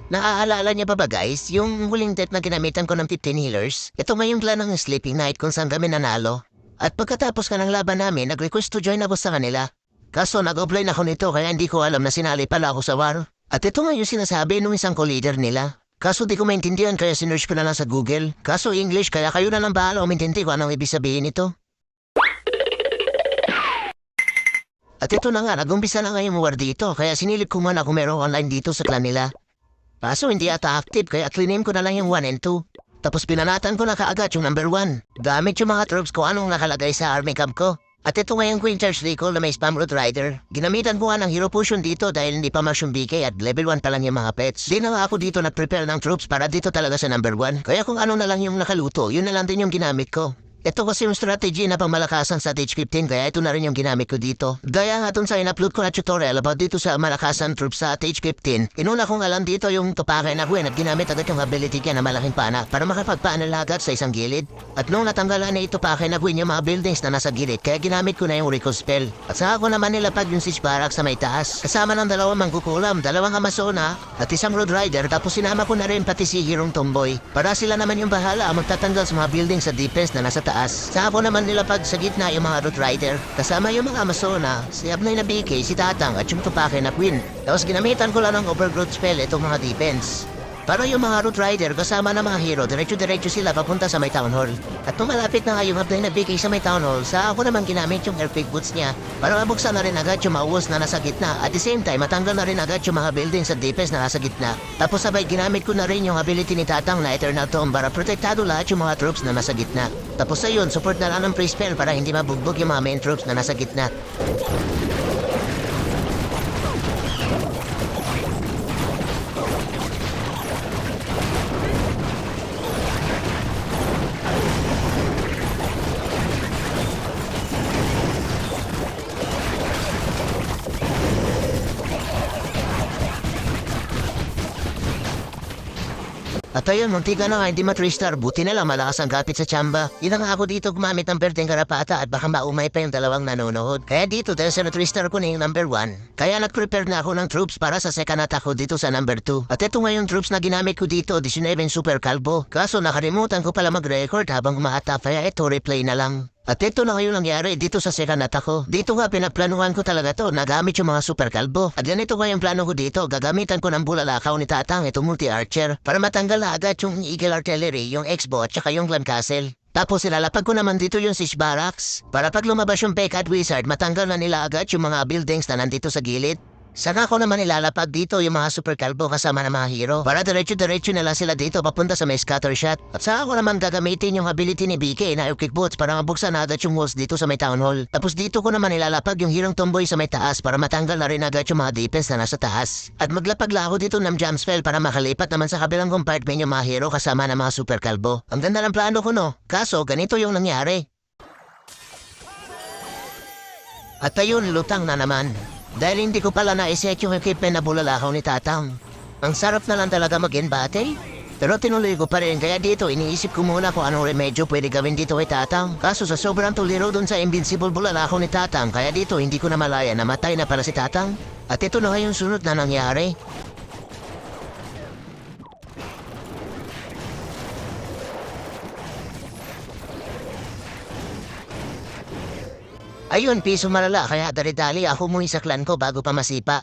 Naaalala niya pa ba guys, yung huling date na ginamitan ko ng 15 healers? Ito nga yung clan ng Sleeping Night kung saan kami nanalo. At pagkatapos ka ng laban namin, nag-request to join ako sa kanila. Kaso nag-offline ako nito kaya hindi ko alam na sinali pala ako sa war. At ito nga yung sinasabi nung isang co-leader nila. Kaso di ko maintindihan kaya sinerch ko na lang sa Google. Kaso English kaya kayo na lang bahala umintindi kung anong ibig sabihin nito. At ito na nga, nag-umpisa na nga yung war dito kaya sinilip ko man ako merong online dito sa clan nila. Kaso hindi ata active kaya cleanim ko na lang yung 1 and 2. Tapos pinanatan ko na kaagad yung number 1. Gamit yung mga troops ko anong nakalagay sa army camp ko. At ito nga yung Queen Charge Recall na may spam root rider. Ginamitan ko nga ng hero potion dito dahil hindi pa mas yung BK at level 1 pa lang yung mga pets. Di na nga ako dito nag-prepare ng troops para dito talaga sa number 1. Kaya kung ano na lang yung nakaluto, yun na lang din yung ginamit ko. Ito kasi yung strategy na pangmalakasan sa stage 15 kaya ito na rin yung ginamit ko dito. Gaya nga dun sa in-upload ko na tutorial about dito sa malakasan troops sa stage 15, inuna kong alam dito yung tupake na Gwen at ginamit agad yung ability niya na malaking pana para makapagpaanal agad sa isang gilid. At nung natanggalan na itupake na Gwen yung mga buildings na nasa gilid kaya ginamit ko na yung recall spell. At saka ko naman nilapag yung siege barracks sa may taas. Kasama ng dalawang mangkukulam, dalawang Amazona at isang road rider tapos sinama ko na rin pati si Hirong Tomboy. Para sila naman yung bahala magtatanggal sa mga buildings sa defense na nasa taas. Sa ako naman nilapag sa gitna yung mga root rider. Kasama yung mga Amazona, si Abnoy na BK, si Tatang at yung tupake na Queen. Tapos ginamitan ko lang ng overgrowth spell itong mga defense. Para yung mga root rider kasama ng mga hero, diretso-diretso sila papunta sa may town hall. At nung malapit na nga yung Abnoy na BK sa may town hall, sa ako naman ginamit yung earthquake boots niya para mabuksan na rin agad yung mauwas na nasa gitna. At the same time, matanggal na rin agad yung mga buildings at defense na nasa gitna. Tapos sabay ginamit ko na rin yung ability ni Tatang na Eternal Tomb para protektado lahat yung mga troops na nasa gitna. Tapos ayun, support na lang ng free spell para hindi mabugbog yung mga main troops na nasa gitna. At ayun, muntika na nga hindi matristar, buti na lang malakas ang gapit sa tsamba. Yun nga ako dito gumamit ng perteng karapata at baka maumay pa yung dalawang nanonood. Kaya dito dahil sa natristar ko na yung number 1, kaya nag-prepare na ako ng troops para sa second attack ko dito sa number 2. At ito nga yung troops na ginamit ko dito, 19 Super Calvo. Kaso nakalimutan ko pala mag-record habang gumahata, kaya ito replay na lang. At ito na ngayon nangyari dito sa second attack ko. Dito nga pinaplanuhan ko talaga to, nagamit yung mga super kalbo. At ganito nga yung plano ko dito, gagamitan ko ng bulalakaw ni Tatang, ito multi-archer, para matanggal na agad yung Eagle Artillery, yung X-Bow at saka yung Glam Castle. Tapos ilalapag ko naman dito yung siege barracks, para pag lumabas yung Pekad Wizard, matanggal na nila agad yung mga buildings na nandito sa gilid. Saka ko naman ilalapag dito yung mga super kalbo kasama ng mga hero para diretso-diretso na lang sila dito papunta sa may scatter shot. At saka ko naman gagamitin yung ability ni BK na earthquake boots para mabuksan na agad yung walls dito sa may town hall. Tapos dito ko naman ilalapag yung Hirong Tomboy sa may taas para matanggal na rin agad yung mga defense na nasa taas. At maglapag lang ako dito ng jam spell para makalipat naman sa kabilang compartment yung mga hero kasama ng mga super kalbo. Ang ganda ng plano ko no, kaso ganito yung nangyari. At ayun, lutang na naman. Dahil hindi ko pala na-set yung equipment na bulalakaw ni Tatang. Ang sarap na lang talaga mag-in battle. Pero tinuloy ko pa rin kaya dito iniisip ko muna kung anong remedyo pwede gawin dito kay Tatang. Kaso sa sobrang tuliro dun sa invincible bulalakaw ni Tatang kaya dito hindi ko na malaya na matay na pala si Tatang. At ito na nga yung sunod na nangyari. Ayun, piso malala kaya dali-dali ako muna sa clan ko bago pa masipa.